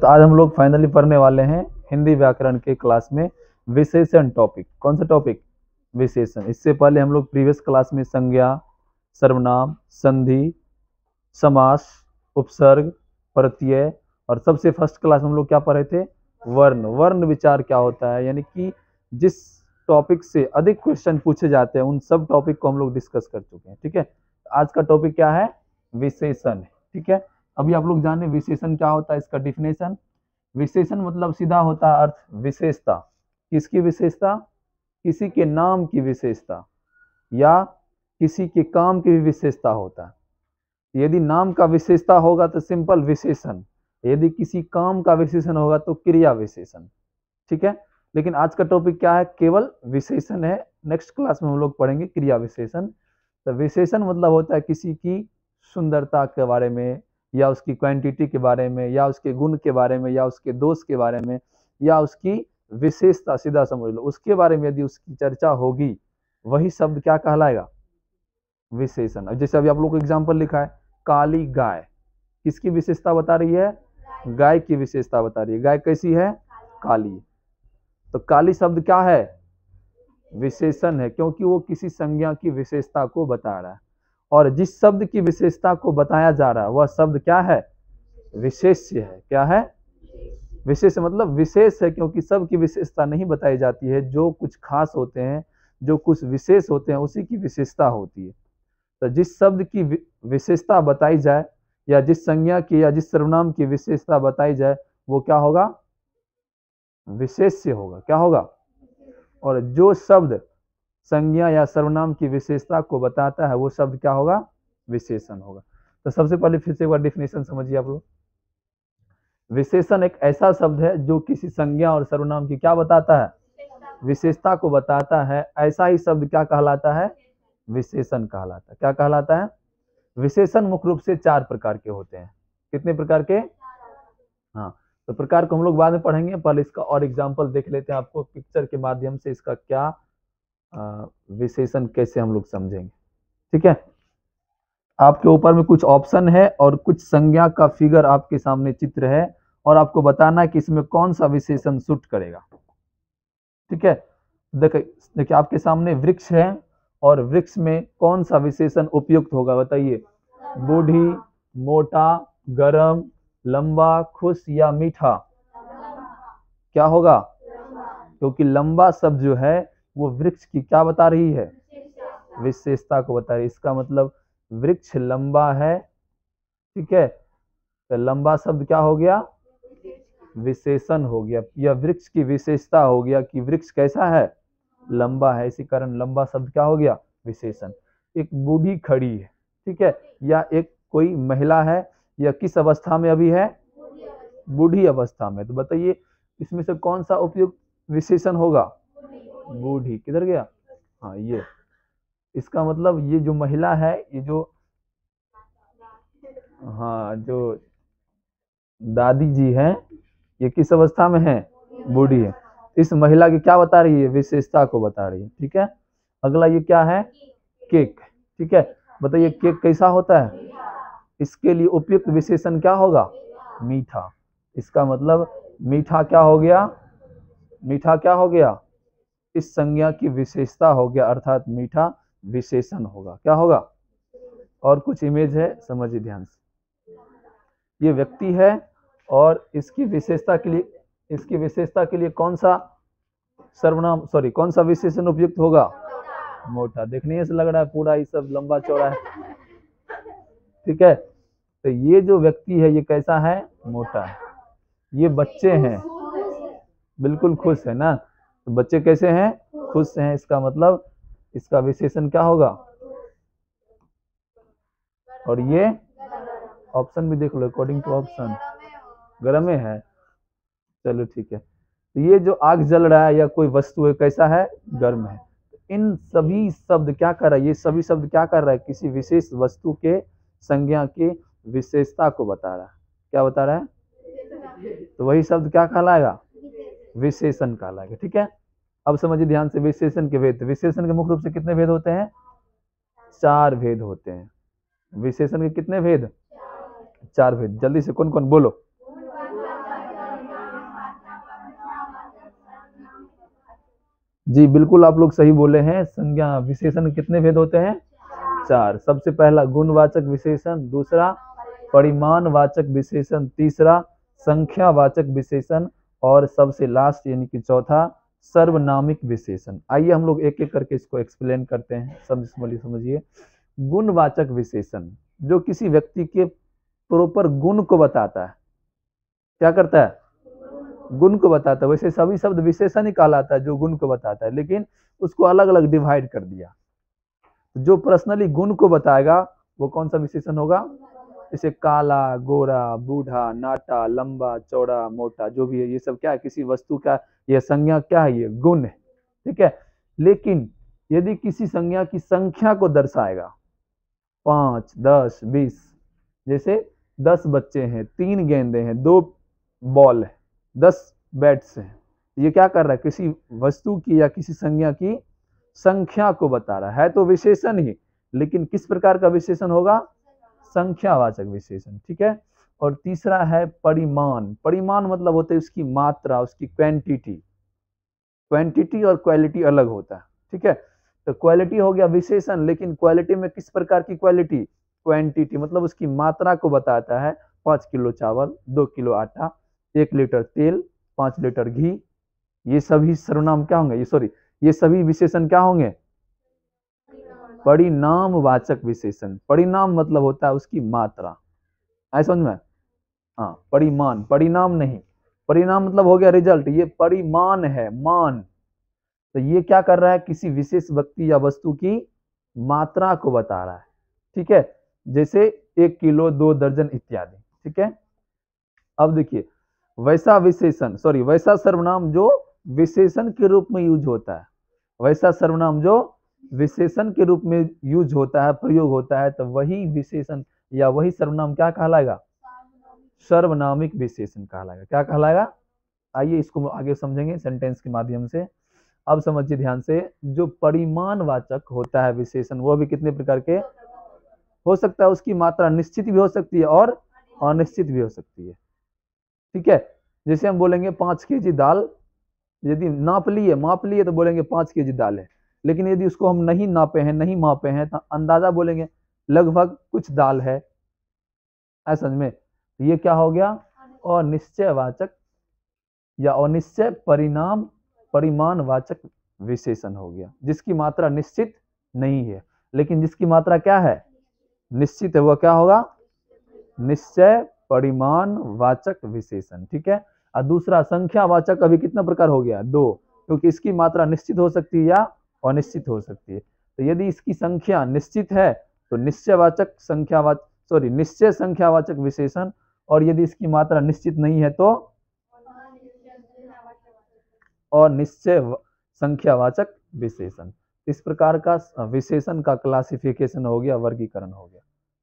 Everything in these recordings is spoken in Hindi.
तो आज हम लोग फाइनली पढ़ने वाले हैं हिंदी व्याकरण के क्लास में विशेषण टॉपिक। कौन सा टॉपिक? विशेषण। इससे पहले हम लोग प्रीवियस क्लास में संज्ञा, सर्वनाम, संधि, समास, उपसर्ग, प्रत्यय और सबसे फर्स्ट क्लास में हम लोग क्या पढ़े थे? वर्ण। वर्ण विचार क्या होता है, यानी कि जिस टॉपिक से अधिक क्वेश्चन पूछे जाते हैं उन सब टॉपिक को हम लोग डिस्कस कर चुके हैं। ठीक है, आज का टॉपिक क्या है? विशेषण। ठीक है, अभी आप लोग जाने विशेषण क्या होता है, इसका डिफिनेशन। विशेषण मतलब सीधा होता है अर्थ विशेषता। किसकी विशेषता? किसी के नाम की विशेषता या किसी के काम की भी विशेषता होता है। यदि नाम का विशेषता होगा तो सिंपल विशेषण, यदि किसी काम का विशेषण होगा तो क्रिया विशेषण। ठीक है, लेकिन आज का टॉपिक क्या है? केवल विशेषण है। नेक्स्ट क्लास में हम लोग पढ़ेंगे क्रिया विशेषण। तो विशेषण मतलब होता है किसी की सुंदरता के बारे में या उसकी क्वांटिटी के बारे में या उसके गुण के बारे में या उसके दोष के बारे में या उसकी विशेषता, सीधा समझ लो उसके बारे में यदि उसकी चर्चा होगी, वही शब्द क्या कहलाएगा? विशेषण। अब जैसे अभी आप लोग को एग्जाम्पल लिखा है काली गाय, किसकी विशेषता बता रही है? गाय की विशेषता बता रही है। गाय कैसी है? काली। तो काली शब्द क्या है? विशेषण है, क्योंकि वो किसी संज्ञा की विशेषता को बता रहा है। और जिस शब्द की विशेषता को बताया जा रहा है वह शब्द क्या है? विशेष्य है। क्या है? विशेष मतलब विशेष है, क्योंकि सबकी विशेषता नहीं बताई जाती है। जो कुछ खास होते हैं, जो कुछ विशेष होते हैं, उसी की विशेषता होती है। तो जिस शब्द की विशेषता बताई जाए या जिस संज्ञा की या जिस सर्वनाम की विशेषता बताई जाए वो क्या होगा? विशेष्य होगा। क्या होगा? और जो शब्द संज्ञा या सर्वनाम की विशेषता को बताता है वो शब्द क्या होगा? विशेषण होगा। तो सबसे पहले फिर से एक बार डिफिनेशन समझिए आप लोग। विशेषण एक ऐसा शब्द है जो किसी संज्ञा और सर्वनाम की क्या बताता है? विशेषता को बताता है। ऐसा ही शब्द क्या कहलाता है? विशेषण कहलाता है। क्या कहलाता है? विशेषण मुख्य रूप से 4 प्रकार के होते हैं। कितने प्रकार के? हाँ, तो प्रकार को हम लोग बाद में पढ़ेंगे, पहले इसका और एग्जाम्पल देख लेते हैं। आपको पिक्चर के माध्यम से इसका क्या विशेषण कैसे हम लोग समझेंगे। ठीक है, आपके ऊपर में कुछ ऑप्शन है और कुछ संज्ञा का फिगर आपके सामने चित्र है और आपको बताना है कि इसमें कौन सा विशेषण सूट करेगा। ठीक है, देखिए आपके सामने वृक्ष है और वृक्ष में कौन सा विशेषण उपयुक्त होगा बताइए? बूढ़ी, मोटा, गरम, लंबा, खुश या मीठा? क्या होगा? क्योंकि लंबा शब्द जो है वो वृक्ष की क्या बता रही है? विशेषता को बता रही है। इसका मतलब वृक्ष लंबा है। ठीक है, तो लंबा शब्द क्या हो गया? विशेषण हो गया। यह वृक्ष की विशेषता हो गया कि वृक्ष कैसा है? लंबा है। इसी कारण लंबा शब्द क्या हो गया? विशेषण। एक बूढ़ी खड़ी है, ठीक है, या एक कोई महिला है, यह किस अवस्था में अभी है? बूढ़ी अवस्था में। तो बताइए इसमें से कौन सा उपयुक्त विशेषण होगा? बूढ़ी। किधर गया? हाँ, ये। इसका मतलब ये जो महिला है, ये जो हाँ जो दादी जी हैं, ये किस अवस्था में है? बूढ़ी है। इस महिला की क्या बता रही है? विशेषता को बता रही है। ठीक है, अगला ये क्या है? केक। ठीक है, बताइए केक कैसा होता है? इसके लिए उपयुक्त विशेषण क्या होगा? मीठा। इसका मतलब मीठा क्या हो गया? मीठा क्या हो गया? इस संज्ञा की विशेषता हो गया, अर्थात मीठा विशेषण होगा। क्या होगा? और कुछ इमेज है, समझिए ध्यान से। ये व्यक्ति है और इसकी विशेषता के लिए कौन सा सर्वनाम कौन सा विशेषण उपयुक्त होगा? मोटा। देखने से लग रहा है पूरा ये सब लंबा चौड़ा है। ठीक है, तो ये जो व्यक्ति है ये कैसा है? मोटा है। ये बच्चे हैं, बिल्कुल खुश है ना। तो बच्चे कैसे हैं? खुश हैं। इसका मतलब इसका विशेषण क्या होगा? और ये ऑप्शन भी देख लो, अकॉर्डिंग टू ऑप्शन गर्म है। चलो ठीक है, तो ये जो आग जल रहा है या कोई वस्तु है कैसा है? गर्म है। इन सभी शब्द क्या कर रहा है? ये सभी शब्द क्या कर रहा है? किसी विशेष वस्तु के संज्ञा की विशेषता को बता रहा है। क्या बता रहा है? तो वही शब्द क्या कहलाएगा? विशेषण कहलाएगा। ठीक है, अब समझिए ध्यान से विशेषण के भेद। विशेषण के मुख्य रूप से कितने भेद होते हैं? 4 भेद होते हैं। विशेषण के कितने भेद? 4 भेद। जल्दी से कौन कौन बोलो। जी बिल्कुल, आप लोग सही बोले हैं। संज्ञा विशेषण कितने भेद होते हैं? चार। सबसे पहला गुणवाचक विशेषण, दूसरा परिमाणवाचक विशेषण, तीसरा संख्यावाचक विशेषण, और सबसे लास्ट यानी कि चौथा सर्वनामिक विशेषण। आइए हम लोग एक एक करके इसको एक्सप्लेन करते हैं। समझिए। गुणवाचक विशेषण जो किसी व्यक्ति के प्रॉपर गुण को बताता है। क्या करता है? गुण को बताता है। वैसे सभी शब्द विशेषण ही कहलाता है जो गुण को बताता है, लेकिन उसको अलग अलग डिवाइड कर दिया। जो पर्सनली गुण को बताएगा वो कौन सा विशेषण होगा? जैसे काला, गोरा, बूढ़ा, नाटा, लंबा, चौड़ा, मोटा, जो भी है ये सब क्या है? किसी वस्तु का यह संज्ञा क्या है? ये गुण है। ठीक है। लेकिन यदि किसी संज्ञा की संख्या को दर्शाएगा, 5, 10, 20, जैसे 10 बच्चे हैं, 3 गेंदे हैं, 2 बॉल है, 10 बैट्स हैं, ये क्या कर रहा है? किसी वस्तु की या किसी संज्ञा की संख्या को बता रहा है तो विशेषण ही, लेकिन किस प्रकार का विशेषण होगा? संख्यावाचक विशेषण। ठीक है। और तीसरा है परिमाण। परिमाण मतलब होता है उसकी मात्रा, उसकी क्वांटिटी। क्वांटिटी और क्वालिटी अलग होता है। ठीक है। तो क्वालिटी हो गया विशेषण, लेकिन क्वालिटी में किस प्रकार की क्वालिटी? क्वांटिटी मतलब उसकी मात्रा को बताता है। 5 किलो चावल, 2 किलो आटा, 1 लीटर तेल, 5 लीटर घी, ये सभी सर्वनाम क्या होंगे? ये सभी विशेषण क्या होंगे? परिणामवाचक विशेषण। परिणाम मतलब होता है उसकी मात्रा। ऐसा समझ में? हाँ, परिमाण, परिणाम नहीं। परिणाम मतलब हो गया रिजल्ट, ये परिमाण है, मान। तो ये क्या कर रहा है? किसी विशेष व्यक्ति या वस्तु की मात्रा को बता रहा है। ठीक है। जैसे 1 किलो, 2 दर्जन इत्यादि। ठीक है। अब देखिए, वैसा सर्वनाम जो विशेषण के रूप में यूज होता है। वैसा सर्वनाम जो विशेषण के रूप में यूज होता है, प्रयोग होता है, तो वही विशेषण या वही सर्वनाम क्या कहलाएगा? सर्वनामिक विशेषण कहलाएगा। क्या कहलाएगा? आइए इसको आगे समझेंगे सेंटेंस के माध्यम से। अब समझिए ध्यान से, जो परिमाणवाचक होता है विशेषण, वो भी कितने प्रकार के हो सकता है? उसकी मात्रा निश्चित भी हो सकती है और अनिश्चित भी हो सकती है। ठीक है। जैसे हम बोलेंगे 5 केजी दाल, यदि माप लिए तो बोलेंगे 5 केजी दाल है। लेकिन यदि उसको हम नहीं नापे हैं, नहीं मापे हैं, तो अंदाजा बोलेंगे लगभग कुछ दाल है। ऐसा समझ में? ये क्या हो गया? अनिश्चयवाचक या अनिश्चय परिमाणवाचक विशेषण हो गया, जिसकी मात्रा निश्चित नहीं है, लेकिन जिसकी मात्रा क्या है? निश्चित है। वह क्या होगा? निश्चय परिमाणवाचक विशेषण। ठीक है। और दूसरा संख्यावाचक अभी कितना प्रकार हो गया? 2, क्योंकि इसकी मात्रा निश्चित हो सकती है या अनिश्चित हो सकती है। तो यदि इसकी संख्या निश्चित है तो निश्चय संख्यावाचक विशेषण, और यदि इसकी मात्रा निश्चित नहीं है तो अनिश्चय संख्यावाचक विशेषण। इस प्रकार का विशेषण का क्लासिफिकेशन हो गया, वर्गीकरण हो गया।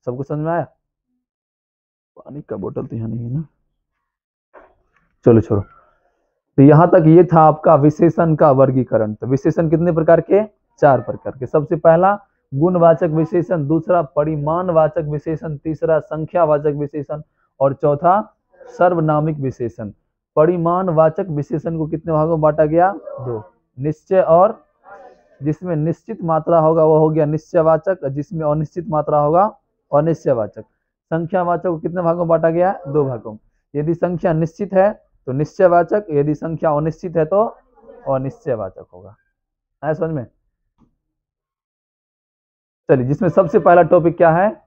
सबको समझ में आया? पानी का बोतल तो यहाँ नहीं है ना, चलो छोड़ो। तो यहां तक ये था आपका विशेषण का वर्गीकरण। तो विशेषण कितने प्रकार के? 4 प्रकार के। सबसे पहला गुणवाचक विशेषण, दूसरा परिमाणवाचक विशेषण, तीसरा संख्यावाचक विशेषण, और चौथा सर्वनामिक विशेषण। परिमाणवाचक विशेषण को कितने भागों में बांटा गया? 2। निश्चय और जिसमें निश्चित मात्रा होगा वो हो गया निश्चयवाचक, जिसमें अनिश्चित मात्रा होगा अनिश्चयवाचक। संख्यावाचक को कितने भागों में बांटा गया? 2 भागों में। यदि संख्या निश्चित है तो निश्चयवाचक, यदि संख्या अनिश्चित है तो अनिश्चयवाचक होगा। है समझ में? चलिए, जिसमें सबसे पहला टॉपिक क्या है?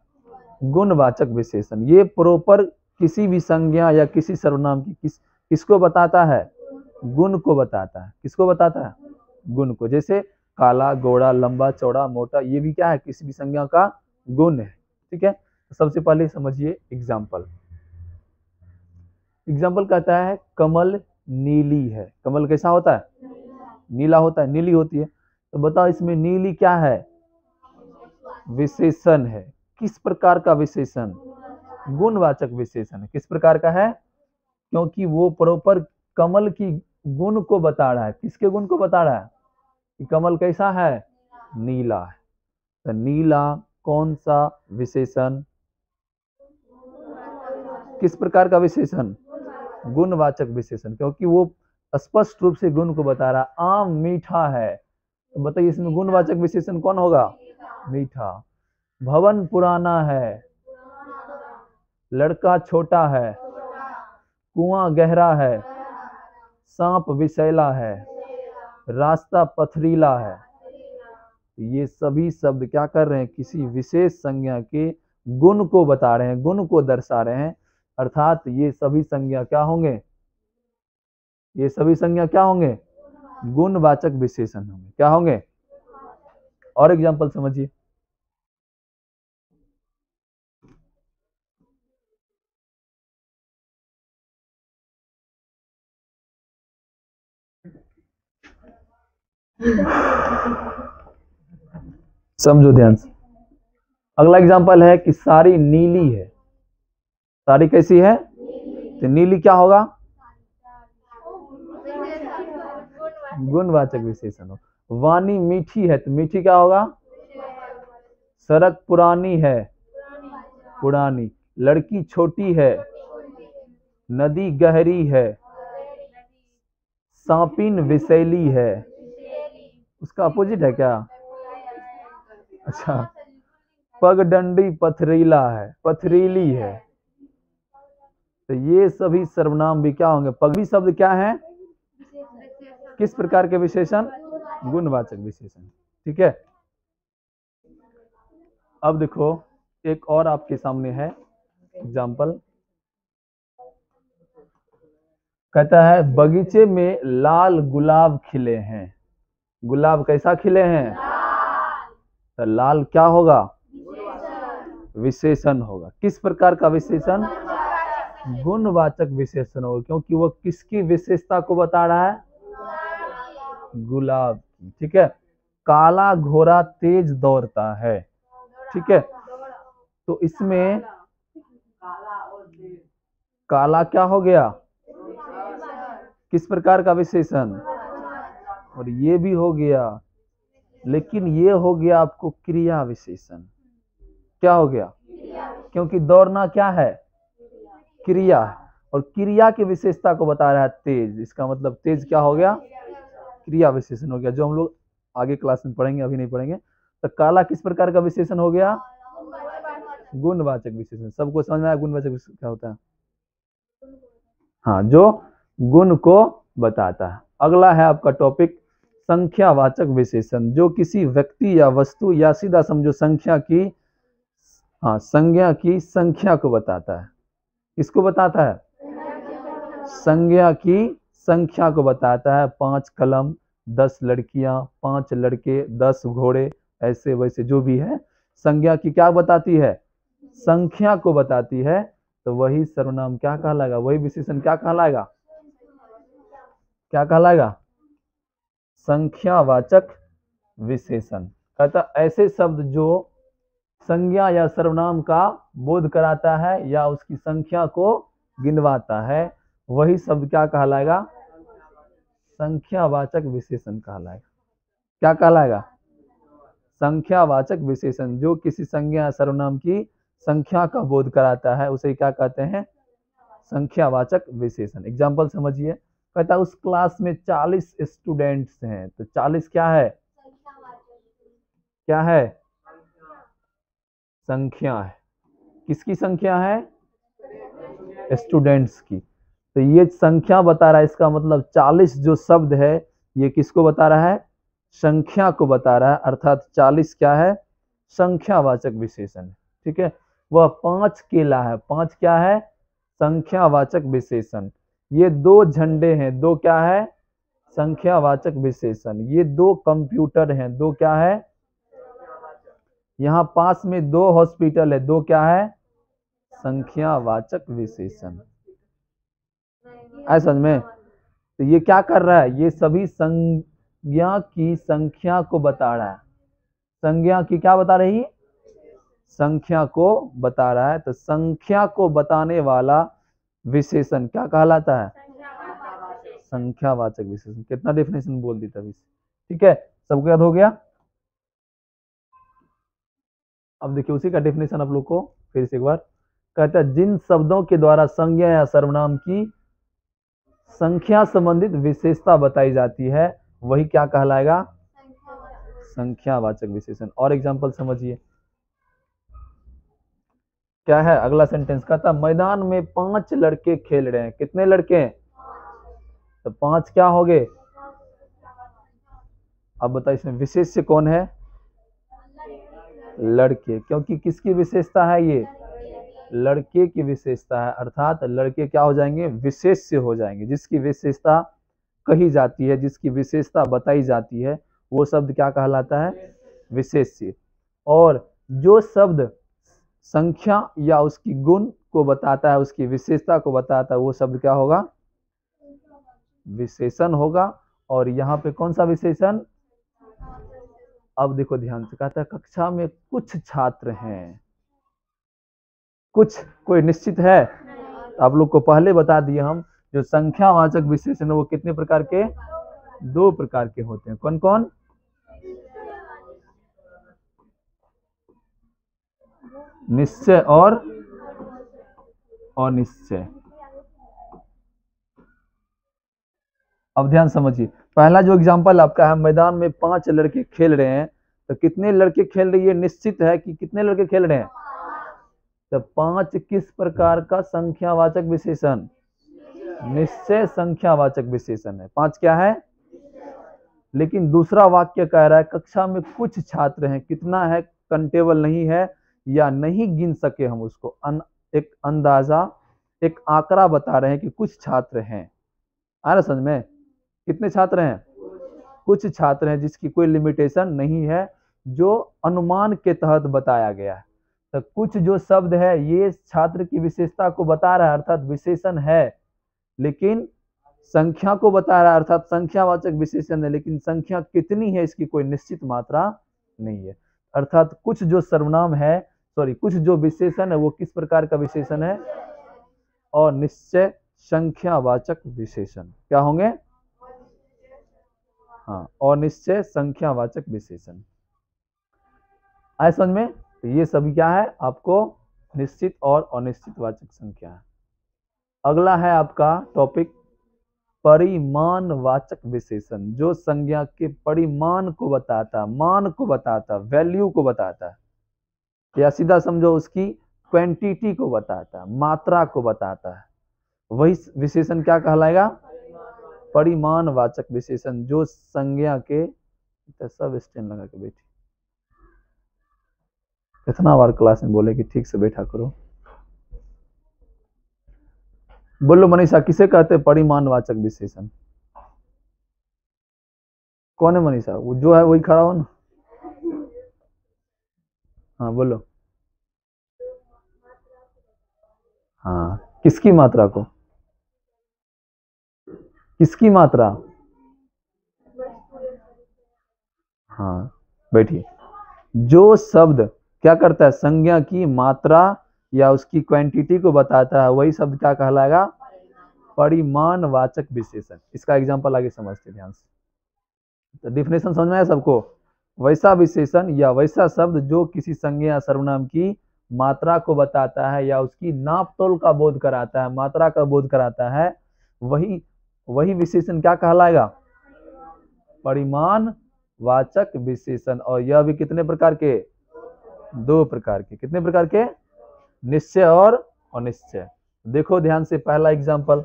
गुणवाचक विशेषण। ये प्रॉपर किसी भी संज्ञा या किसी सर्वनाम की किसको बताता है? गुण को बताता है। किसको बताता है? गुण को। जैसे काला, गोरा, लंबा, चौड़ा, मोटा, ये भी क्या है? किसी भी संज्ञा का गुण है। ठीक है। तो सबसे पहले समझिए एग्जाम्पल। एग्जाम्पल कहता है कमल नीली है। कमल कैसा होता है? नीला होता है, नीली होती है। तो बताओ इसमें नीली क्या है? विशेषण है। किस प्रकार का विशेषण? गुणवाचक विशेषण है। किस प्रकार का है? क्योंकि वो प्रॉपर कमल की गुण को बता रहा है। किसके गुण को बता रहा है? कि कमल कैसा है? नीला है। तो नीला कौन सा विशेषण? किस प्रकार का विशेषण? गुणवाचक विशेषण, क्योंकि वो स्पष्ट रूप से गुण को बता रहा है। आम मीठा है, तो बताइए इसमें गुणवाचक विशेषण कौन होगा? मीठा। भवन पुराना है, लड़का छोटा है, कुआं गहरा है, सांप विषैला है, रास्ता पथरीला है। ये सभी शब्द क्या कर रहे हैं? किसी विशेष संज्ञा के गुण को बता रहे हैं, गुण को दर्शा रहे हैं। अर्थात ये सभी संज्ञा क्या होंगे? ये सभी संज्ञा क्या होंगे? गुणवाचक विशेषण होंगे। क्या होंगे? और एग्जांपल समझिए। समझो ध्यान से। अगला एग्जांपल है कि साड़ी नीली है। साड़ी कैसी है? तो नीली क्या होगा? गुणवाचक विशेषण हो। वाणी मीठी है, तो मीठी क्या होगा? सड़क पुरानी है, पुरानी। लड़की छोटी है, नदी गहरी है, सांपिन विषैली है। उसका अपोजिट है क्या? अच्छा, पगडंडी पथरीला है, पथरीली है। तो ये सभी सर्वनाम भी क्या होंगे? पगड़ी शब्द क्या है? किस प्रकार के विशेषण? गुणवाचक विशेषण। ठीक है। अब देखो एक और आपके सामने है एग्जाम्पल। कहता है बगीचे में लाल गुलाब खिले हैं। गुलाब कैसा खिले हैं? तो लाल क्या होगा? विशेषण होगा। किस प्रकार का विशेषण? गुणवाचक विशेषण होगा, क्योंकि वो किसकी विशेषता को बता रहा है? गुलाब की। ठीक है। काला घोड़ा तेज दौड़ता है। ठीक है। तो इसमें काला क्या हो गया? किस प्रकार का विशेषण? और ये भी हो गया, लेकिन ये हो गया आपको क्रिया विशेषण। क्या हो गया? क्योंकि दौड़ना क्या है? क्रिया है, और क्रिया की विशेषता को बता रहा है तेज। इसका मतलब तेज क्या हो गया? क्रिया विशेषण हो गया, जो हम लोग आगे क्लास में पढ़ेंगे, अभी नहीं पढ़ेंगे। तो काला किस प्रकार का विशेषण हो गया? गुणवाचक विशेषण। सबको समझ में आया गुणवाचक विशेषण क्या होता है? हाँ, जो गुण को बताता है। अगला है आपका टॉपिक संख्यावाचक विशेषण, जो किसी व्यक्ति या वस्तु या सीधा समझो संख्या की, हाँ, संज्ञा की संख्या को बताता है। किसको बताता है? संज्ञा की संख्या को बताता है। 5 कलम, 10 लड़कियां, 5 लड़के, 10 घोड़े, ऐसे वैसे जो भी है, संज्ञा की क्या बताती है? संख्या को बताती है। तो वही सर्वनाम क्या कहलाएगा? वही विशेषण क्या कहलाएगा? क्या कहलाएगा? संख्यावाचक विशेषण। कहता ऐसे शब्द जो संज्ञा या सर्वनाम का बोध कराता है या उसकी संख्या को गिनवाता है, वही शब्द क्या कहलाएगा? संख्यावाचक विशेषण कहलाएगा। क्या कहलाएगा? संख्यावाचक विशेषण। जो किसी संज्ञा या सर्वनाम की संख्या का बोध कराता है, उसे क्या कहते हैं? संख्यावाचक विशेषण। एग्जाम्पल समझिए। कहता है उस क्लास में 40 स्टूडेंट्स हैं। तो 40 क्या है? क्या है? संख्या है। किसकी संख्या है? स्टूडेंट्स की। तो ये संख्या बता रहा है, इसका मतलब 40 जो शब्द है ये किसको बता रहा है? संख्या को बता रहा है। अर्थात 40 क्या है? संख्यावाचक विशेषण है। ठीक है। वह 5 केला है। 5 क्या है? संख्यावाचक विशेषण। ये 2 झंडे हैं। 2 क्या है? संख्यावाचक विशेषण। ये 2 कंप्यूटर हैं। 2 क्या है? यहाँ पास में 2 हॉस्पिटल है। 2 क्या है? संख्यावाचक विशेषण। ऐसा समझ में? तो ये क्या कर रहा है? ये सभी संज्ञा की संख्या को बता रहा है। संज्ञा की क्या बता रही है? संख्या को बता रहा है। तो संख्या को बताने वाला विशेषण क्या कहलाता है? संख्यावाचक विशेषण। कितना डेफिनेशन बोल दी तभी। ठीक है, सबको याद हो गया? अब देखिए उसी का डेफिनेशन आप लोग को फिर से एक बार। कहता है जिन शब्दों के द्वारा संज्ञा या सर्वनाम की संख्या संबंधित विशेषता बताई जाती है वही क्या कहलाएगा? संख्यावाचक विशेषण। और एग्जांपल समझिए क्या है। अगला सेंटेंस कहता मैदान में 5 लड़के खेल रहे हैं। कितने लड़के हैं? तो 5 क्या हो गए? अब बताइए इसमें विशेष्य कौन है? लड़के, क्योंकि किसकी विशेषता है ये? लड़के की विशेषता है, अर्थात लड़के क्या हो जाएंगे? विशेष्य हो जाएंगे। जिसकी विशेषता कही जाती है, जिसकी विशेषता बताई जाती है, वो शब्द क्या कहलाता है? विशेष्य। और जो शब्द संख्या या उसकी गुण को बताता है, उसकी विशेषता को बताता है, वो शब्द क्या होगा? विशेषण होगा। और यहाँ पे कौन सा विशेषण? अब देखो ध्यान से, कहता है कक्षा में कुछ छात्र हैं। कुछ कोई निश्चित है? आप लोग को पहले बता दिए हम, जो संख्यावाचक विशेषण है वो कितने प्रकार के? 2 प्रकार के होते हैं। कौन कौन? निश्चय और अनिश्चय। अब ध्यान समझिए, पहला जो एग्जांपल आपका है, मैदान में 5 लड़के खेल रहे हैं, तो कितने लड़के खेल रहे हैं ये निश्चित है कि कितने लड़के खेल रहे हैं? तो 5 किस प्रकार का संख्यावाचक विशेषण? निश्चय संख्यावाचक विशेषण है। 5 क्या है? लेकिन दूसरा वाक्य कह रहा है कक्षा में कुछ छात्र हैं। कितना है? कंटेबल नहीं है, या नहीं गिन सके हम उसको। एक अंदाजा, एक आंकड़ा बता रहे हैं कि कुछ छात्र हैं। आ रहा समझ में? कितने छात्र हैं? कुछ छात्र हैं, जिसकी कोई लिमिटेशन नहीं है, जो अनुमान के तहत बताया गया है। तो कुछ जो शब्द है ये छात्र की विशेषता को बता रहा है, अर्थात विशेषण है, लेकिन संख्या को बता रहा है, अर्थात संख्यावाचक विशेषण है, लेकिन संख्या कितनी है इसकी कोई निश्चित मात्रा नहीं है। अर्थात कुछ जो सर्वनाम है, कुछ जो विशेषण है वो किस प्रकार का विशेषण है? और निश्चय संख्यावाचक विशेषण क्या होंगे? हाँ, और निश्चय संख्यावाचक विशेषण। आए समझ में? तो ये सभी क्या है आपको? निश्चित और अनिश्चित वाचक संख्या है। अगला है आपका टॉपिक परिमाणवाचक विशेषण, जो संज्ञा के परिमाण को बताता, मान को बताता, वैल्यू को बताता है, या सीधा समझो उसकी क्वांटिटी को बताता, मात्रा को बताता है, वही विशेषण क्या कहलाएगा? परिमाणवाचक विशेषण। जो संज्ञा के, सब स्टैंड लगा के बैठी, कितना बार क्लास में बोले कि ठीक से बैठा करो। बोलो मनीषा, किसे कहते हैं परिमाणवाचक विशेषण? कौन है मनीषा? वो जो है वही खड़ा हो ना। हाँ बोलो। हाँ, किसकी मात्रा को? किसकी मात्रा? हाँ बैठिए। जो शब्द क्या करता है? संज्ञा की मात्रा या उसकी क्वांटिटी को बताता है, वही शब्द क्या कहलाएगा? परिमाणवाचक विशेषण। इसका एग्जांपल आगे समझते ध्यान से। तो डिफिनेशन समझ में आया सबको? वैसा विशेषण या वैसा शब्द जो किसी संज्ञा या सर्वनाम की मात्रा को बताता है या उसकी नाप तोल का बोध कराता है, मात्रा का बोध कराता है, वही विशेषण क्या कहलाएगा? परिमाणवाचक विशेषण। और यह भी कितने प्रकार के? 2 प्रकार के। कितने प्रकार के? निश्चय और अनिश्चय। देखो ध्यान से, पहला एग्जांपल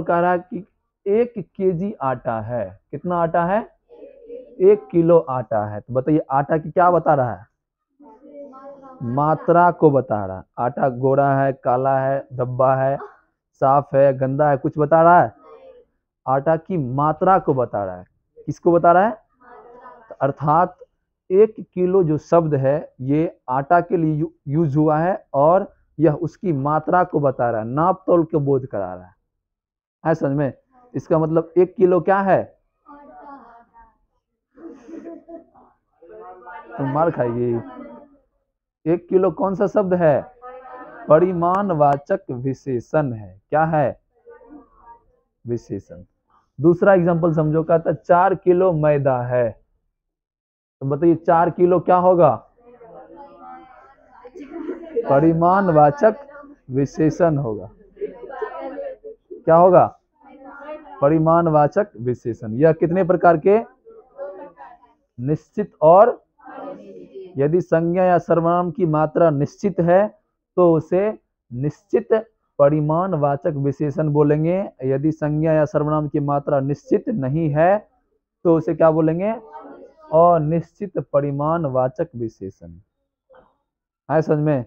कह रहा है कि 1 केजी आटा है। कितना आटा है? 1 किलो आटा है। तो बताइए आटा की क्या बता रहा है? मात्रा को बता रहा है। आटा गोरा है, काला है, धब्बा है, साफ है, गंदा है, कुछ बता रहा है? आटा की मात्रा को बता रहा है। किसको बता रहा है? अर्थात 1 किलो जो शब्द है ये आटा के लिए यूज हुआ है, और यह उसकी मात्रा को बता रहा है, नाप तोल के बोध करा रहा है समझ में? इसका मतलब 1 किलो क्या है? तुम मार खाइए। 1 किलो कौन सा शब्द है? परिमाणवाचक विशेषण है। क्या है? विशेषण। दूसरा एग्जांपल समझो, कहता 4 किलो मैदा है। तो बताइए 4 किलो क्या होगा? परिमाणवाचक विशेषण होगा। क्या होगा? परिमाणवाचक विशेषण। यह कितने प्रकार के? निश्चित और, यदि संज्ञा या सर्वनाम की मात्रा निश्चित है तो उसे निश्चित परिमाणवाचक विशेषण बोलेंगे। यदि संज्ञा या सर्वनाम की मात्रा निश्चित नहीं है तो उसे क्या बोलेंगे? अनिश्चित परिमाणवाचक विशेषण। है समझ में?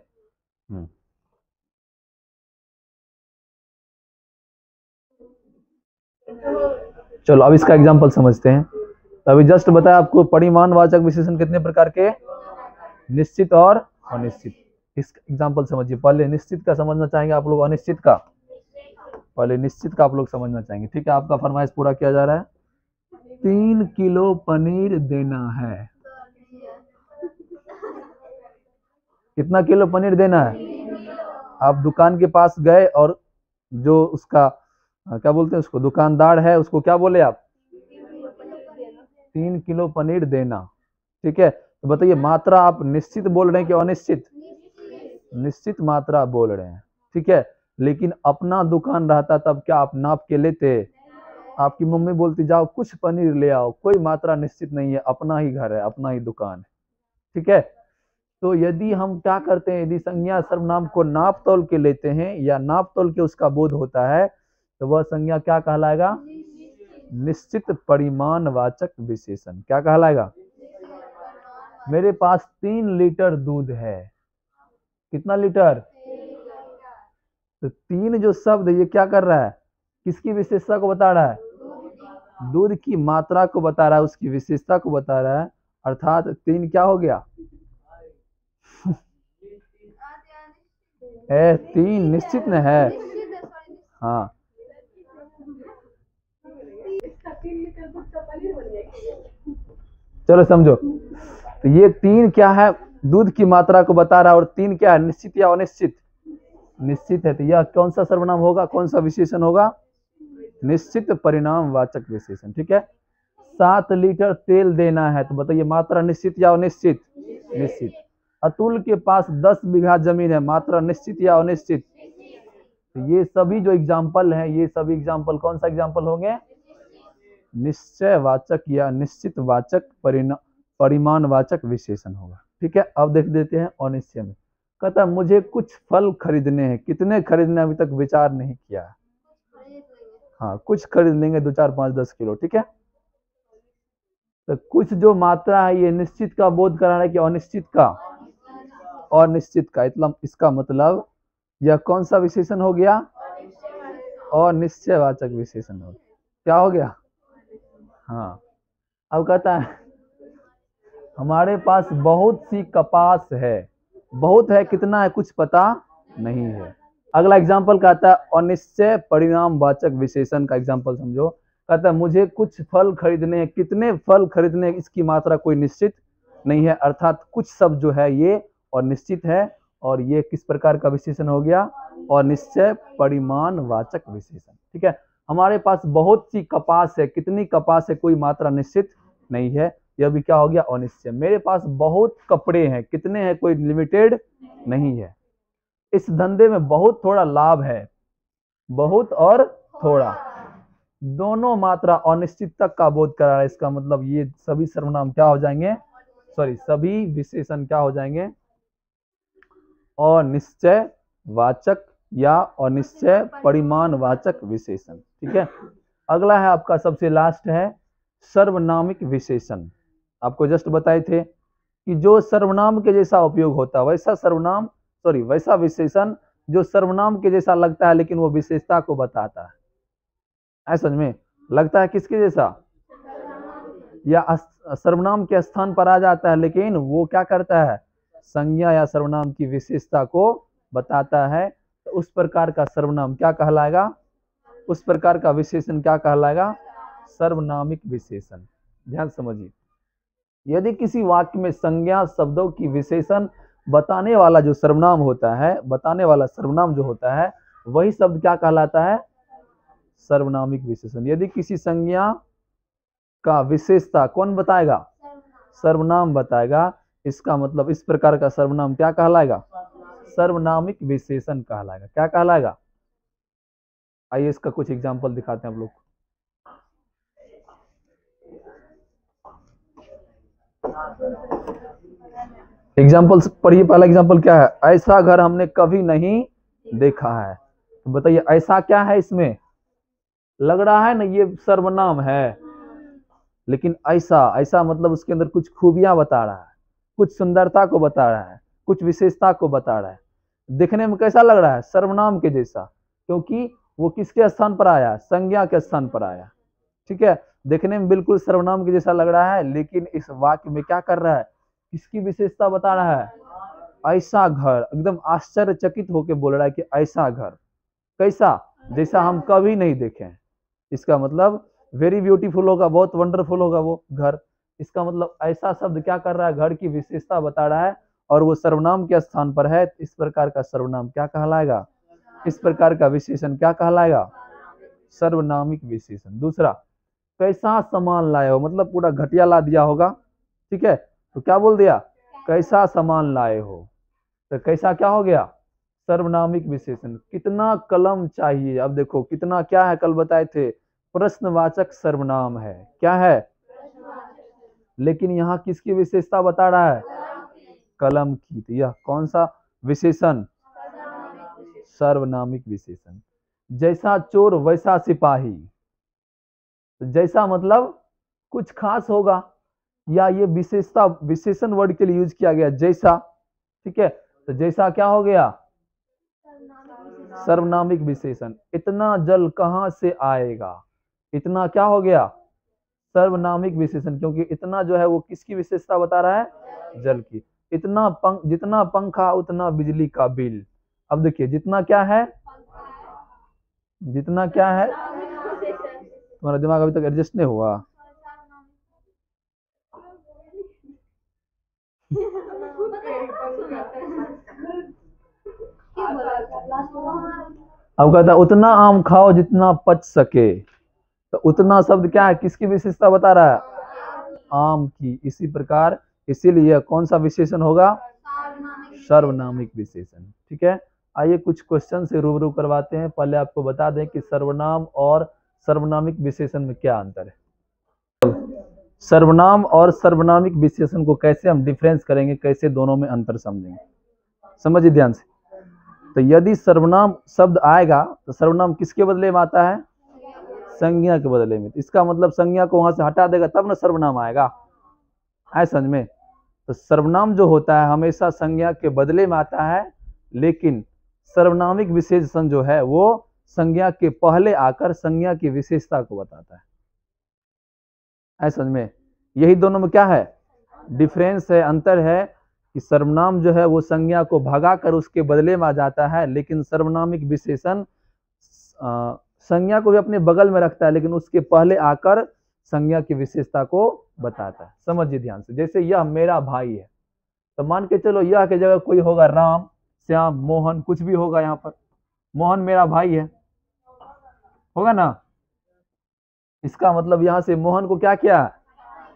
चलो अब इसका एग्जांपल समझते हैं। तो अभी जस्ट बताया आपको परिमाणवाचक विशेषण कितने प्रकार के? निश्चित और अनिश्चित। इस एग्जांपल समझिए। पहले निश्चित का समझना चाहेंगे आप लोग, अनिश्चित का पहले निश्चित का आप लोग समझना चाहेंगे। ठीक है, आपका फरमाइश पूरा किया जा रहा है। 3 किलो पनीर देना है। कितना किलो पनीर देना है? आप दुकान के पास गए और जो उसका क्या बोलते हैं उसको, दुकानदार है, उसको क्या बोले आप? 3 किलो पनीर देना। ठीक है, तो बताइए मात्रा आप निश्चित बोल रहे हैं कि अनिश्चित? निश्चित मात्रा बोल रहे हैं। ठीक है, लेकिन अपना दुकान रहता तब क्या आप नाप के लेते? आपकी मम्मी बोलती जाओ कुछ पनीर ले आओ, कोई मात्रा निश्चित नहीं है, अपना ही घर है, अपना ही दुकान है। ठीक है, तो यदि हम क्या करते हैं, यदि संज्ञा सर्वनाम को नाप तौल के लेते हैं या नाप तौल के उसका बोध होता है तो वह संज्ञा क्या कहलाएगा? निश्चित परिमाणवाचक विशेषण। क्या कहलाएगा? मेरे पास 3 लीटर दूध है। कितना लीटर? तो 3 जो शब्द ये क्या कर रहा है? किसकी विशेषता को बता रहा है? दूध की मात्रा को बता रहा है, उसकी विशेषता को बता रहा है। अर्थात 3 क्या हो गया? 3 निश्चित न है। हाँ, चलो समझो। तो ये 3 क्या है? दूध की मात्रा को बता रहा है। और 3 क्या है? निश्चित या अनिश्चित? निश्चित है। तो यह कौन सा सर्वनाम होगा, कौन सा विशेषण होगा? निश्चित परिणामवाचक विशेषण। ठीक है, 7 लीटर तेल देना है। तो बताइए मात्रा निश्चित या अनिश्चित? निश्चित। अतुल के पास 10 बीघा जमीन है। मात्रा निश्चित या अनिश्चित? तो ये सभी जो एग्जाम्पल हैं, ये सभी एग्जाम्पल कौन सा एग्जाम्पल होंगे? निश्चयवाचक या निश्चित वाचक परिमाणवाचक विशेषण होगा। ठीक है, अब देख देते हैं अनिश्चय में। कहता है मुझे कुछ फल खरीदने हैं। कितने खरीदने अभी तक विचार नहीं किया है। हाँ, कुछ खरीद लेंगे, 2, 4, 5, 10 किलो। ठीक है, तो कुछ जो मात्रा है ये निश्चित का बोध करा रहा है कि अनिश्चित का? अनिश्चित का। इसका मतलब यह कौन सा विशेषण हो गया? अनिश्चयवाचक विशेषण हो गया। क्या हो गया? हाँ, अब कहता है हमारे पास बहुत सी कपास है। बहुत है, कितना है कुछ पता नहीं है। अगला एग्जाम्पल कहता है अनिश्चय परिणामवाचक विशेषण का एग्जाम्पल समझो। कहता है मुझे कुछ फल खरीदने हैं। कितने फल खरीदने, इसकी मात्रा कोई निश्चित नहीं है। अर्थात कुछ शब्द जो है ये अनिश्चित है। और ये किस प्रकार का विशेषण हो गया? अनिश्चय परिमाणवाचक विशेषण। ठीक है, हमारे पास बहुत सी कपास है। कितनी कपास है, कोई मात्रा निश्चित नहीं है, यह भी क्या हो गया? अनिश्चय। मेरे पास बहुत कपड़े हैं। कितने हैं, कोई लिमिटेड नहीं है। इस धंधे में बहुत थोड़ा लाभ है। बहुत और थोड़ा, दोनों मात्रा अनिश्चित तक का बोध करा रहा है। इसका मतलब ये सभी सर्वनाम क्या हो जाएंगे? सभी विशेषण क्या हो जाएंगे? अनिश्चय वाचक या अनिश्चय परिमाणवाचक विशेषण। ठीक है, अगला है आपका सबसे लास्ट है सर्वनामिक विशेषण। आपको जस्ट बताए थे कि जो सर्वनाम के जैसा उपयोग होता है वैसा सर्वनाम, वैसा विशेषण जो सर्वनाम के जैसा लगता है लेकिन वो विशेषता को बताता है। ऐसा में लगता है किसके जैसा? या सर्वनाम के स्थान पर आ जाता है लेकिन वो क्या करता है? संज्ञा या सर्वनाम की विशेषता को बताता है। तो उस प्रकार का सर्वनाम क्या कहलाएगा? उस प्रकार का विशेषण क्या कहलाएगा? सर्वनामिक विशेषण। ध्यान समझिए, यदि किसी वाक्य में संज्ञा शब्दों की विशेषण बताने वाला जो सर्वनाम होता है, बताने वाला सर्वनाम जो होता है वही शब्द क्या कहलाता है? सर्वनामिक विशेषण। यदि किसी संज्ञा का विशेषता कौन बताएगा? सर्वनाम बताएगा। इसका मतलब इस प्रकार का सर्वनाम क्या कहलाएगा? सर्वनामिक विशेषण कहलाएगा। क्या कहलाएगा? आइए इसका कुछ एग्जाम्पल दिखाते हैं हम लोग। एग्जाम्पल पढ़िए, पहला एग्जाम्पल क्या है? ऐसा घर हमने कभी नहीं देखा है। तो बताइए ऐसा क्या है इसमें? लग रहा है ना ये सर्वनाम है, लेकिन ऐसा ऐसा मतलब उसके अंदर कुछ खूबियां बता रहा है, कुछ सुंदरता को बता रहा है, कुछ विशेषता को बता रहा है। देखने में कैसा लग रहा है? सर्वनाम के जैसा, क्योंकि वो किसके स्थान पर आया? संज्ञा के स्थान पर आया। ठीक है, देखने में बिल्कुल सर्वनाम के जैसा लग रहा है, लेकिन इस वाक्य में क्या कर रहा है? किसकी विशेषता बता रहा है? ऐसा घर। एकदम आश्चर्यचकित होकर बोल रहा है कि ऐसा घर कैसा, जैसा हम कभी नहीं देखे हैं। इसका मतलब वेरी ब्यूटीफुल होगा, बहुत वंडरफुल होगा वो घर। इसका मतलब ऐसा शब्द क्या कर रहा है? घर की विशेषता बता रहा है, और वो सर्वनाम के स्थान पर है। इस प्रकार का सर्वनाम क्या कहलाएगा? इस प्रकार का विशेषण क्या कहलाएगा? सर्वनामिक विशेषण। दूसरा, कैसा सामान लाए हो, मतलब पूरा घटिया ला दिया होगा। ठीक है, तो क्या बोल दिया? कैसा सामान लाए हो। तो कैसा क्या हो गया? सर्वनामिक विशेषण। कितना कलम चाहिए? अब देखो कितना क्या है, कल बताए थे प्रश्नवाचक सर्वनाम है। क्या है? लेकिन यहाँ किसकी विशेषता बता रहा है? कलम की। तो यह कौन सा विशेषण? सर्वनामिक विशेषण। जैसा चोर वैसा सिपाही। तो जैसा मतलब कुछ खास होगा, या ये विशेषता विशेषण वर्ड के लिए यूज किया गया जैसा। ठीक है, तो जैसा क्या हो गया? सर्वनामिक विशेषण। इतना जल कहां से आएगा? इतना क्या हो गया? सर्वनामिक विशेषण, क्योंकि इतना जो है वो किसकी विशेषता बता रहा है? जल की। इतना जितना पंखा उतना बिजली का बिल। अब देखिए जितना क्या है? जितना क्या है? तुम्हारा दिमाग अभी तक एडजस्ट नहीं हुआ? अब कहता है उतना आम खाओ जितना पच सके। तो उतना शब्द क्या है? किसकी विशेषता बता रहा है? आम की। इसी प्रकार इसीलिए कौन सा विशेषण होगा? सर्वनामिक विशेषण। ठीक है, आइए कुछ क्वेश्चन से रूबरू करवाते हैं। पहले आपको बता दें कि सर्वनाम और सर्वनामिक विशेषण में क्या अंतर है। सर्वनाम और सर्वनामिक विशेषण को कैसे हम डिफरेंस करेंगे, कैसे दोनों में अंतर समझेंगे, समझिए ध्यान से। तो यदि सर्वनाम शब्द आएगा तो सर्वनाम किसके बदले में आता है? संज्ञा के बदले में। इसका मतलब संज्ञा को वहां से हटा देगा तब ना सर्वनाम आएगा। है समझ में? तो सर्वनाम जो होता है हमेशा संज्ञा के बदले में आता है, लेकिन सर्वनामिक विशेषण जो है वो संज्ञा के पहले आकर संज्ञा की विशेषता को बताता है। समझ में? यही दोनों में क्या है? डिफरेंस है, अंतर है कि सर्वनाम जो है वो संज्ञा को भगाकर उसके बदले में आ जाता है, लेकिन सर्वनामिक विशेषण संज्ञा को भी अपने बगल में रखता है, लेकिन उसके पहले आकर संज्ञा की विशेषता को बताता है। समझिए ध्यान से। जैसे यह मेरा भाई है, तो मान के चलो यह की जगह कोई होगा राम, श्याम, मोहन, कुछ भी होगा। यहाँ पर मोहन मेरा भाई है, होगा ना? इसका मतलब यहाँ से मोहन को क्या किया?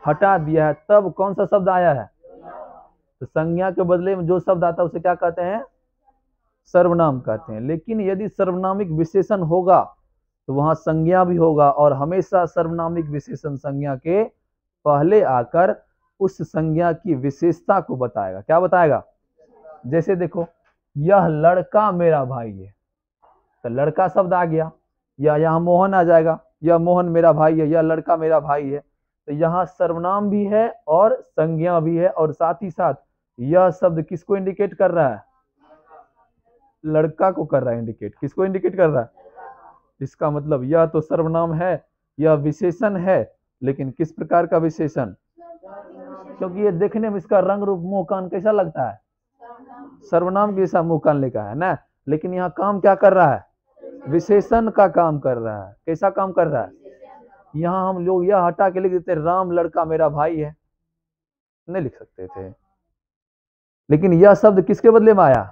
हटा दिया है। तब कौन सा शब्द आया है? तो संज्ञा के बदले में जो शब्द आता है उसे क्या कहते हैं? सर्वनाम कहते हैं। लेकिन यदि सर्वनामिक विशेषण होगा तो वहां संज्ञा भी होगा, और हमेशा सर्वनामिक विशेषण संज्ञा के पहले आकर उस संज्ञा की विशेषता को बताएगा। क्या बताएगा? जैसे देखो यह लड़का मेरा भाई है, तो लड़का शब्द आ गया, या यहाँ मोहन आ जाएगा, यह मोहन मेरा भाई है, यह लड़का मेरा भाई है। तो यहाँ सर्वनाम भी है और संज्ञा भी है, और साथ ही साथ यह शब्द किसको इंडिकेट कर रहा है? लड़का को कर रहा है इंडिकेट। किसको इंडिकेट कर रहा है? इसका मतलब यह तो सर्वनाम है, यह विशेषण है, लेकिन किस प्रकार का विशेषण? क्योंकि ये देखने में इसका रंग रूप मुंह कान कैसा लगता है? सर्वनाम के जैसा मुंह कान लेका है ना, लेकिन यहाँ काम क्या कर रहा है? विशेषण का काम कर रहा है। कैसा काम कर रहा है? यहाँ हम लोग यह हटा के लिख देते राम लड़का मेरा भाई है, नहीं लिख सकते थे, लेकिन यह शब्द किसके बदले में आया?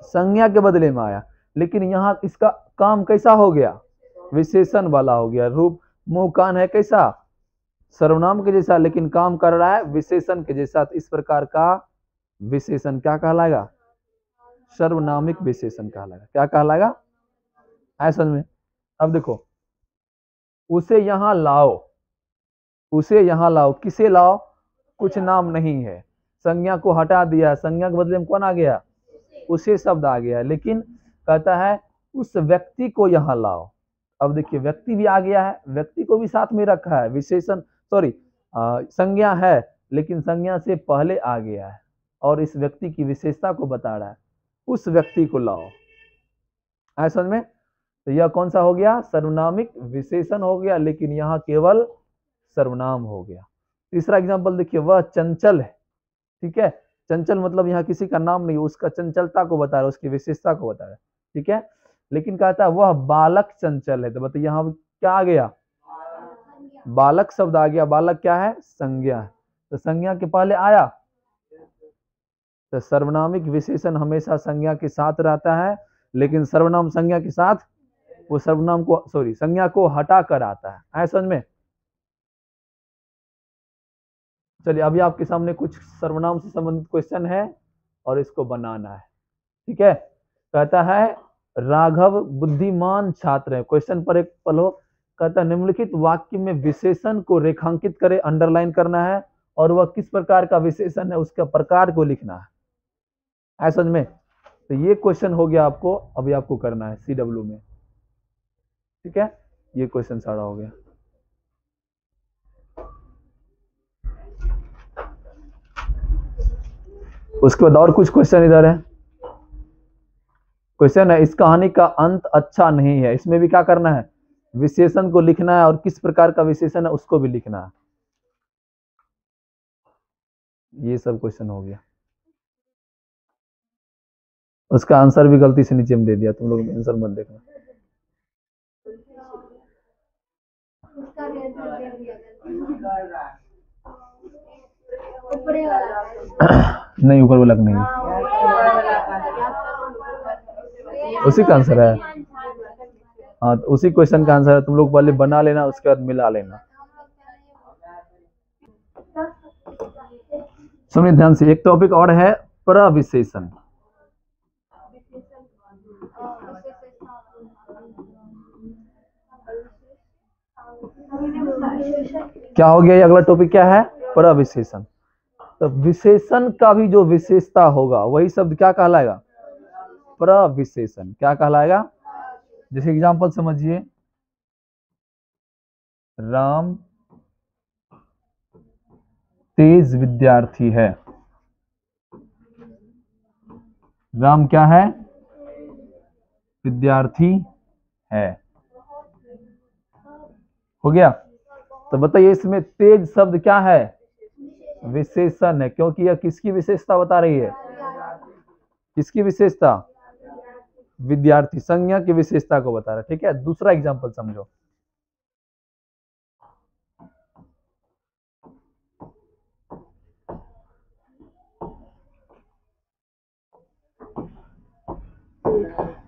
संज्ञा के बदले में आया। लेकिन यहाँ इसका काम कैसा हो गया? विशेषण वाला हो गया। रूप मुंह कान है कैसा? सर्वनाम के जैसा, लेकिन काम कर रहा है विशेषण के जैसा। इस प्रकार का विशेषण क्या कहलाएगा? सर्वनामिक विशेषण कहलाएगा। क्या कहलाएगा? ऐसा में अब देखो, उसे यहाँ लाओ, उसे यहाँ लाओ, किसे लाओ, कुछ नाम नहीं है, संज्ञा को हटा दिया, संज्ञा के बदले में कौन आ गया, उसे शब्द आ गया, लेकिन कहता है उस व्यक्ति को यहाँ लाओ। अब देखिए व्यक्ति भी आ गया है, व्यक्ति को भी साथ में रखा है, विशेषण सॉरी संज्ञा है लेकिन संज्ञा से पहले आ गया है और इस व्यक्ति की विशेषता को बता रहा है, उस व्यक्ति को लाओ। है समझ में? तो यह कौन सा हो गया, सर्वनामिक विशेषण हो गया, लेकिन यहाँ केवल सर्वनाम हो गया। तीसरा एग्जांपल देखिए, वह चंचल है, ठीक है, चंचल मतलब यहाँ किसी का नाम नहीं, उसका चंचलता को बता रहा है, उसकी विशेषता को बता रहा है, ठीक है, लेकिन कहता है वह बालक चंचल है, तो बताइए यहाँ क्या आ गया, बालक शब्द आ गया, बालक क्या है, संज्ञा है, तो संज्ञा के पहले आया, तो सर्वनामिक विशेषण हमेशा संज्ञा के साथ रहता है, लेकिन सर्वनाम संज्ञा के साथ वो सर्वनाम को सॉरी संज्ञा को हटा कर आता है। ऐसा समझ में? चलिए अभी आपके सामने कुछ सर्वनाम से संबंधित क्वेश्चन है और इसको बनाना है, ठीक है। कहता है राघव बुद्धिमान छात्र है, क्वेश्चन पर एक पढ़ो। कहता है निम्नलिखित वाक्य में विशेषण को रेखांकित करे, अंडरलाइन करना है और वह किस प्रकार का विशेषण है उसका प्रकार को लिखना है। समझ में? तो ये क्वेश्चन हो गया आपको, अभी आपको करना है CW में, ठीक है, ये क्वेश्चन सारा हो गया। उसके बाद और कुछ क्वेश्चन इधर है, क्वेश्चन है इस कहानी का अंत अच्छा नहीं है, इसमें भी क्या करना है, विशेषण को लिखना है और किस प्रकार का विशेषण है उसको भी लिखना है। ये सब क्वेश्चन हो गया, उसका आंसर भी गलती से नीचे में दे दिया, तुम लोग आंसर मत देखना। नहीं ऊपर वाला नहीं, उसी का आंसर है। हाँ तो उसी क्वेश्चन का आंसर है, तुम लोग पहले बना लेना उसके बाद मिला लेना। सुनिए ध्यान से, एक टॉपिक और है प्रविशेषण। क्या हो गया, ये अगला टॉपिक क्या है, प्रविशेषण। तो विशेषण का भी जो विशेषता होगा वही शब्द क्या कहलाएगा, प्रविशेषण। क्या कहलाएगा, जैसे एग्जांपल समझिए, राम तेज विद्यार्थी है, राम क्या है, विद्यार्थी है, हो गया। तो बताइए इसमें तेज शब्द क्या है, विशेषण है, क्योंकि यह किसकी विशेषता बता रही है, किसकी विशेषता, विद्यार्थी, संज्ञा की विशेषता को बता रहा है, ठीक है। दूसरा एग्जांपल समझो,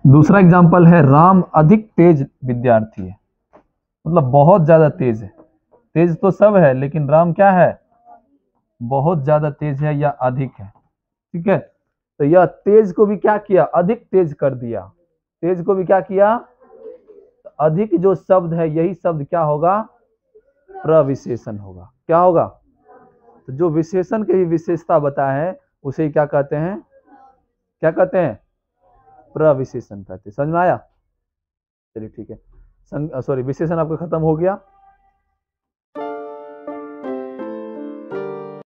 दूसरा एग्जांपल है राम अधिक तेज विद्यार्थी है, मतलब बहुत ज्यादा तेज है, तेज तो सब है लेकिन राम क्या है, बहुत ज्यादा तेज है या अधिक है, ठीक है। तो यह तेज को भी क्या किया, अधिक तेज कर दिया, तेज को भी क्या किया, अधिक जो शब्द है यही शब्द क्या होगा, प्रविशेषण होगा। क्या होगा, तो जो विशेषण की विशेषता बताए हैं उसे क्या कहते हैं, क्या कहते हैं, प्रविशेषण कहते हैं। समझ में आया? चलिए ठीक है, सॉरी विशेषण आपका खत्म हो गया।